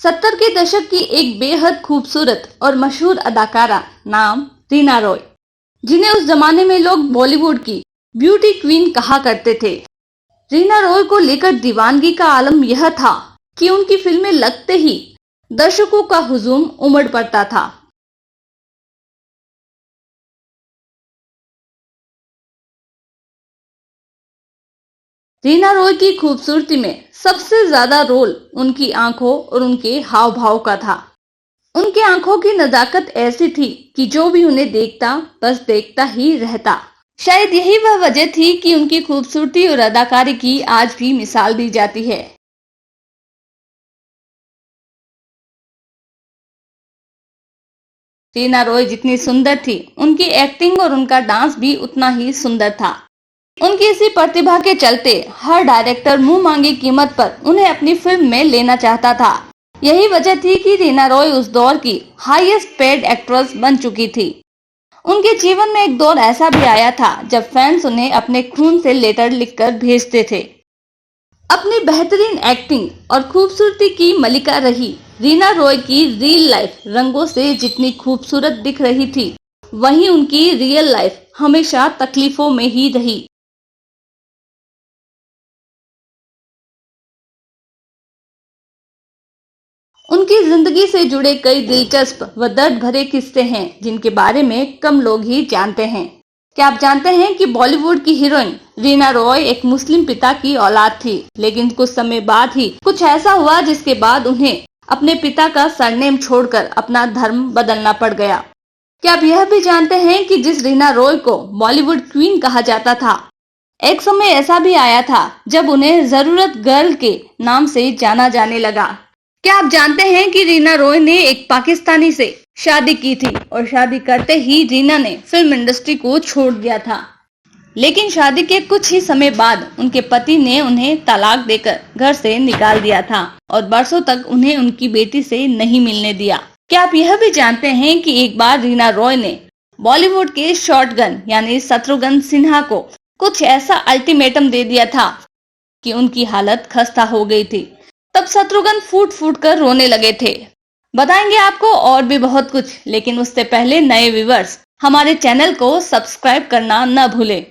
70 के दशक की एक बेहद खूबसूरत और मशहूर अदाकारा नाम रीना रॉय, जिन्हें उस जमाने में लोग बॉलीवुड की ब्यूटी क्वीन कहा करते थे। रीना रॉय को लेकर दीवानगी का आलम यह था कि उनकी फिल्में लगते ही दर्शकों का हुजूम उमड़ पड़ता था। रीना रॉय की खूबसूरती में सबसे ज्यादा रोल उनकी आंखों और उनके हाव भाव का था। उनकी आंखों की नजाकत ऐसी थी कि जो भी उन्हें देखता बस देखता ही रहता। शायद यही वह वजह थी कि उनकी खूबसूरती और अदाकारी की आज भी मिसाल दी जाती है। रीना रॉय जितनी सुंदर थी, उनकी एक्टिंग और उनका डांस भी उतना ही सुंदर था। उनकी इसी प्रतिभा के चलते हर डायरेक्टर मुंह मांगी कीमत पर उन्हें अपनी फिल्म में लेना चाहता था। यही वजह थी कि रीना रॉय उस दौर की हाईएस्ट पेड एक्ट्रेस बन चुकी थी। उनके जीवन में एक दौर ऐसा भी आया था जब फैंस उन्हें अपने खून से लेटर लिखकर भेजते थे। अपनी बेहतरीन एक्टिंग और खूबसूरती की मलिका रही रीना रॉय की रियल लाइफ रंगों से जितनी खूबसूरत दिख रही थी, वहीं उनकी रियल लाइफ हमेशा तकलीफों में ही रही। उनकी जिंदगी से जुड़े कई दिलचस्प व दर्द भरे किस्से हैं जिनके बारे में कम लोग ही जानते हैं। क्या आप जानते हैं कि बॉलीवुड की हीरोइन रीना रॉय एक मुस्लिम पिता की औलाद थी, लेकिन कुछ समय बाद ही कुछ ऐसा हुआ जिसके बाद उन्हें अपने पिता का सरनेम छोड़कर अपना धर्म बदलना पड़ गया। क्या आप यह भी जानते हैं कि जिस रीना रॉय को बॉलीवुड क्वीन कहा जाता था, एक समय ऐसा भी आया था जब उन्हें जरूरत गर्ल के नाम से जाना जाने लगा। क्या आप जानते हैं कि रीना रॉय ने एक पाकिस्तानी से शादी की थी और शादी करते ही रीना ने फिल्म इंडस्ट्री को छोड़ दिया था, लेकिन शादी के कुछ ही समय बाद उनके पति ने उन्हें तलाक देकर घर से निकाल दिया था और बरसों तक उन्हें उनकी बेटी से नहीं मिलने दिया। क्या आप यह भी जानते हैं कि एक बार रीना रॉय ने बॉलीवुड के शॉटगन यानी शत्रुघ्न सिन्हा को कुछ ऐसा अल्टीमेटम दे दिया था कि उनकी हालत खस्ता हो गई थी। तब शत्रुघ्न फूट फूट कर रोने लगे थे। बताएंगे आपको और भी बहुत कुछ, लेकिन उससे पहले नए व्यूअर्स हमारे चैनल को सब्सक्राइब करना न भूलें।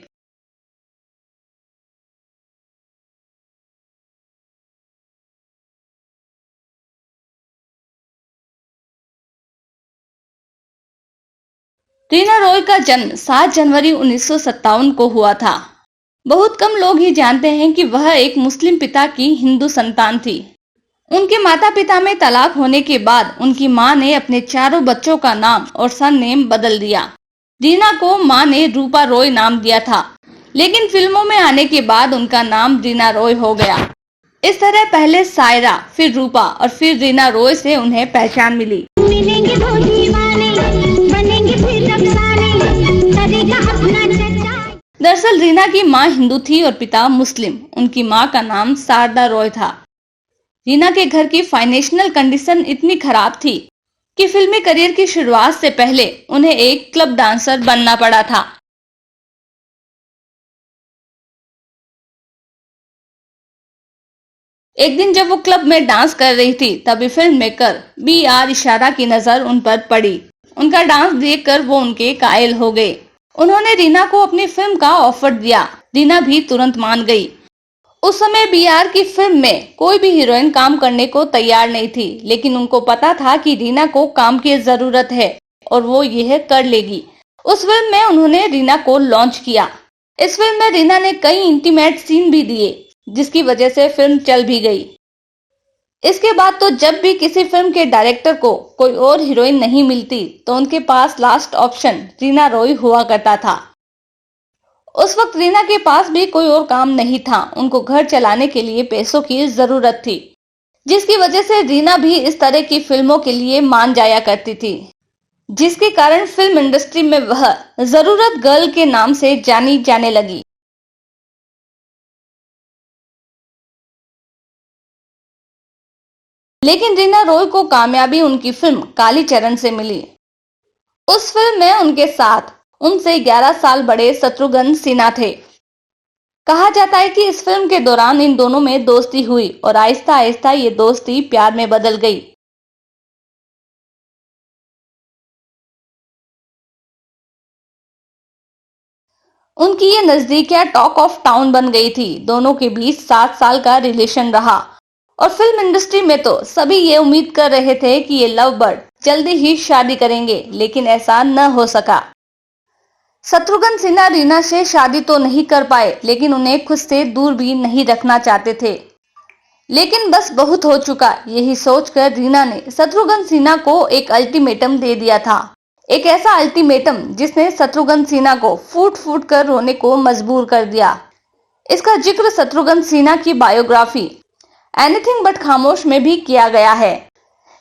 रीना रॉय का जन्म 7 जनवरी 1957 को हुआ था। बहुत कम लोग ही जानते हैं कि वह एक मुस्लिम पिता की हिंदू संतान थी। उनके माता पिता में तलाक होने के बाद उनकी मां ने अपने चारों बच्चों का नाम और सरनेम बदल दिया। रीना को मां ने रूपा रॉय नाम दिया था, लेकिन फिल्मों में आने के बाद उनका नाम रीना रॉय हो गया। इस तरह पहले सायरा, फिर रूपा और फिर रीना रॉय से उन्हें पहचान मिली। मिलेंगे वो दीवाने, बनेंगे फिर अफसाने, करेगा अपना चर्चा। दरअसल रीना की मां हिंदू थी और पिता मुस्लिम। उनकी मां का नाम शारदा रॉय था। रीना के घर की फाइनेंशियल कंडीशन इतनी खराब थी कि फिल्मी करियर की शुरुआत से पहले उन्हें एक क्लब डांसर बनना पड़ा था। एक दिन जब वो क्लब में डांस कर रही थी, तभी फिल्म मेकर B.R. इशारा की नजर उन पर पड़ी। उनका डांस देखकर वो उनके कायल हो गए। उन्होंने रीना को अपनी फिल्म का ऑफर दिया। रीना भी तुरंत मान गई। उस समय B.R. की फिल्म में कोई भी हीरोइन काम करने को तैयार नहीं थी, लेकिन उनको पता था कि रीना को काम की जरूरत है और वो यह कर लेगी। उस फिल्म में उन्होंने रीना को लॉन्च किया। इस फिल्म में रीना ने कई इंटीमेट सीन भी दिए, जिसकी वजह से फिल्म चल भी गई। इसके बाद तो जब भी किसी फिल्म के डायरेक्टर को कोई और हीरोइन नहीं मिलती, तो उनके पास लास्ट ऑप्शन रीना रॉय हुआ करता था। उस वक्त रीना के पास भी कोई और काम नहीं था। उनको घर चलाने के लिए पैसों की जरूरत थी, जिसकी वजह से रीना भी इस तरह की फिल्मों के लिए मान जाया करती थी, जिसके कारण फिल्म इंडस्ट्री में वह जरूरत गर्ल के नाम से जानी जाने लगी। लेकिन रीना रॉय को कामयाबी उनकी फिल्म कालीचरण से मिली। उस फिल्म में उनके साथ उनसे 11 साल बड़े शत्रुघ्न सिन्हा थे। कहा जाता है कि इस फिल्म के दौरान इन दोनों में दोस्ती हुई और आहिस्ता आहिस्ता ये दोस्ती प्यार में बदल गई। उनकी ये नजदीकियां टॉक ऑफ टाउन बन गई थी। दोनों के बीच 7 साल का रिलेशन रहा और फिल्म इंडस्ट्री में तो सभी ये उम्मीद कर रहे थे कि ये लव बर्ड जल्दी ही शादी करेंगे, लेकिन ऐसा न हो सका। शत्रुघ्न सिन्हा रीना से शादी तो नहीं कर पाए, लेकिन उन्हें खुद से दूर भी नहीं रखना चाहते थे। लेकिन बस बहुत हो चुका, यही सोचकर रीना ने शत्रुघ्न सिन्हा को एक अल्टीमेटम दे दिया था। एक ऐसा अल्टीमेटम जिसने शत्रुघ्न सिन्हा को फूट फूट कर रोने को मजबूर कर दिया। इसका जिक्र शत्रुघ्न सिन्हा की बायोग्राफी एनीथिंग बट खामोश में भी किया गया है।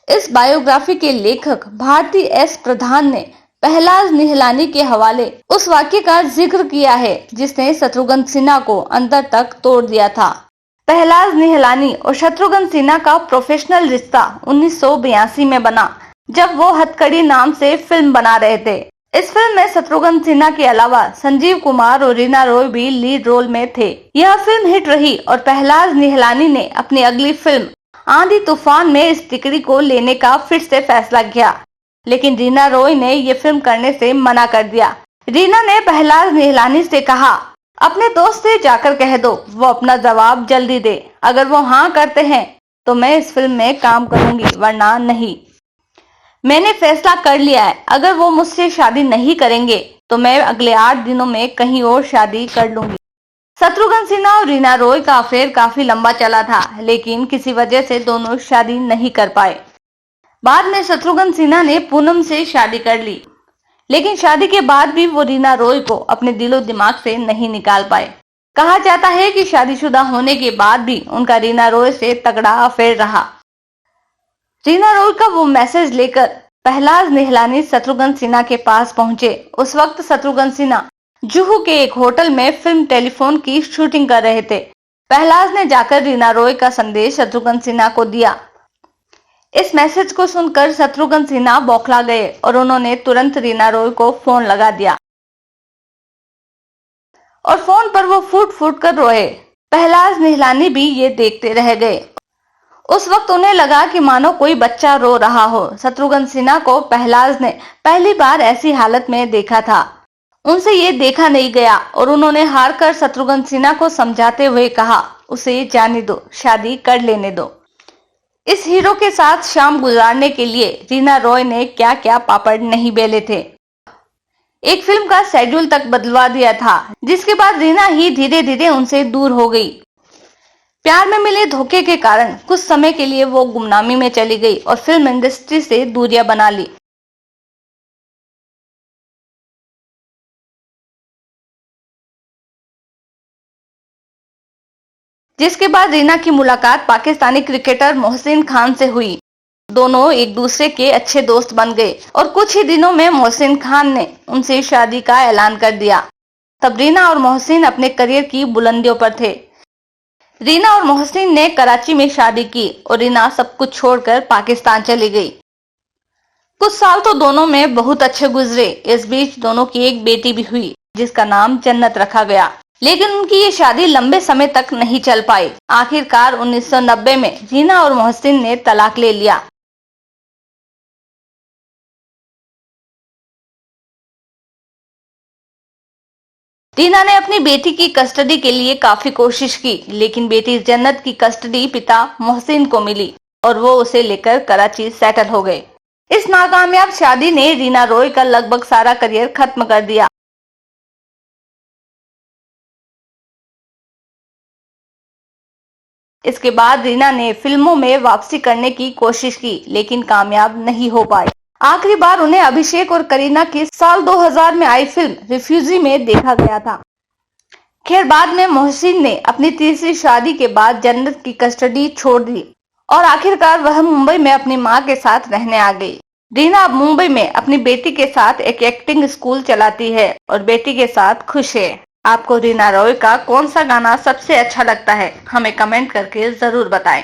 इस बायोग्राफी के लेखक भारती एस प्रधान ने पहलाज निहलानी के हवाले उस वाक्य का जिक्र किया है जिसने शत्रुघ्न सिन्हा को अंदर तक तोड़ दिया था। पहलाज निहलानी और शत्रुघ्न सिन्हा का प्रोफेशनल रिश्ता 1982 में बना, जब वो हथकड़ी नाम से फिल्म बना रहे थे। इस फिल्म में शत्रुघ्न सिन्हा के अलावा संजीव कुमार और रीना रॉय भी लीड रोल में थे। यह फिल्म हिट रही और पहलाज निहलानी ने अपनी अगली फिल्म आंधी तूफान में इस टिकड़ी को लेने का फिर से फैसला किया, लेकिन रीना रॉय ने ये फिल्म करने से मना कर दिया। रीना ने पहलाज निहलानी से कहा, अपने दोस्त से जाकर कह दो वो अपना जवाब जल्दी दे। अगर वो हाँ करते हैं तो मैं इस फिल्म में काम करूंगी, वरना नहीं। मैंने फैसला कर लिया है, अगर वो मुझसे शादी नहीं करेंगे तो मैं अगले 8 दिनों में कहीं और शादी कर लूंगी। शत्रुघ्न सिन्हा और रीना रॉय का अफेयर काफी लंबा चला था, लेकिन किसी वजह से दोनों शादी नहीं कर पाए। बाद में शत्रुघ्न सिन्हा ने पूनम से शादी कर ली, लेकिन शादी के बाद भी वो रीना रॉय को अपने दिलो दिमाग से नहीं निकाल पाए। कहा जाता है कि शादीशुदा होने के बाद भी उनका रीना रॉय से तगड़ा अफेयर रहा। रीना रॉय का वो मैसेज लेकर पहलाज निहलानी शत्रुघ्न सिन्हा के पास पहुंचे। उस वक्त शत्रुघ्न सिन्हा जुहू के एक होटल में फिल्म टेलीफोन की शूटिंग कर रहे थे। पहलाज ने जाकर रीना रॉय का संदेश शत्रुघ्न सिन्हा को दिया। इस मैसेज को सुनकर शत्रुघ्न सिन्हा बौखला गए और उन्होंने तुरंत रीना रॉय को फोन लगा दिया और फोन पर वो फूट फूट कर रोए। पहलाज निहलानी भी ये देखते रह गए। उस वक्त उन्हें लगा कि मानो कोई बच्चा रो रहा हो। शत्रुघ्न सिन्हा को पहलाज ने पहली बार ऐसी हालत में देखा था। उनसे ये देखा नहीं गया और उन्होंने हार कर शत्रुघ्न सिन्हा को समझाते हुए कहा, उसे जाने दो, शादी कर लेने दो। इस हीरो के साथ शाम गुजारने के लिए रीना रॉय ने क्या क्या पापड़ नहीं बेले थे। एक फिल्म का शेड्यूल तक बदलवा दिया था, जिसके बाद रीना ही धीरे धीरे उनसे दूर हो गई। प्यार में मिले धोखे के कारण कुछ समय के लिए वो गुमनामी में चली गई और फिल्म इंडस्ट्री से दूरियां बना ली। जिसके बाद रीना की मुलाकात पाकिस्तानी क्रिकेटर मोहसिन खान से हुई। दोनों एक दूसरे के अच्छे दोस्त बन गए और कुछ ही दिनों में मोहसिन खान ने उनसे शादी का ऐलान कर दिया। तब रीना और मोहसिन अपने करियर की बुलंदियों पर थे। रीना और मोहसिन ने कराची में शादी की और रीना सब कुछ छोड़कर पाकिस्तान चली गई। कुछ साल तो दोनों में बहुत अच्छे गुजरे। इस बीच दोनों की एक बेटी भी हुई जिसका नाम जन्नत रखा गया, लेकिन उनकी ये शादी लंबे समय तक नहीं चल पाई। आखिरकार 1990 में रीना और मोहसिन ने तलाक ले लिया। रीना ने अपनी बेटी की कस्टडी के लिए काफी कोशिश की, लेकिन बेटी जन्नत की कस्टडी पिता मोहसिन को मिली और वो उसे लेकर कराची सेटल हो गए। इस नाकामयाब शादी ने रीना रॉय का लगभग सारा करियर खत्म कर दिया। इसके बाद रीना ने फिल्मों में वापसी करने की कोशिश की, लेकिन कामयाब नहीं हो पाई। आखिरी बार उन्हें अभिषेक और करीना की साल 2000 में आई फिल्म रिफ्यूजी में देखा गया था। खैर, बाद में मोहसिन ने अपनी तीसरी शादी के बाद जन्नत की कस्टडी छोड़ दी और आखिरकार वह मुंबई में अपनी मां के साथ रहने आ गई। रीना अब मुंबई में अपनी बेटी के साथ एक एक्टिंग स्कूल चलाती है और बेटी के साथ खुश है। आपको रीना रॉय का कौन सा गाना सबसे अच्छा लगता है, हमें कमेंट करके जरूर बताएं।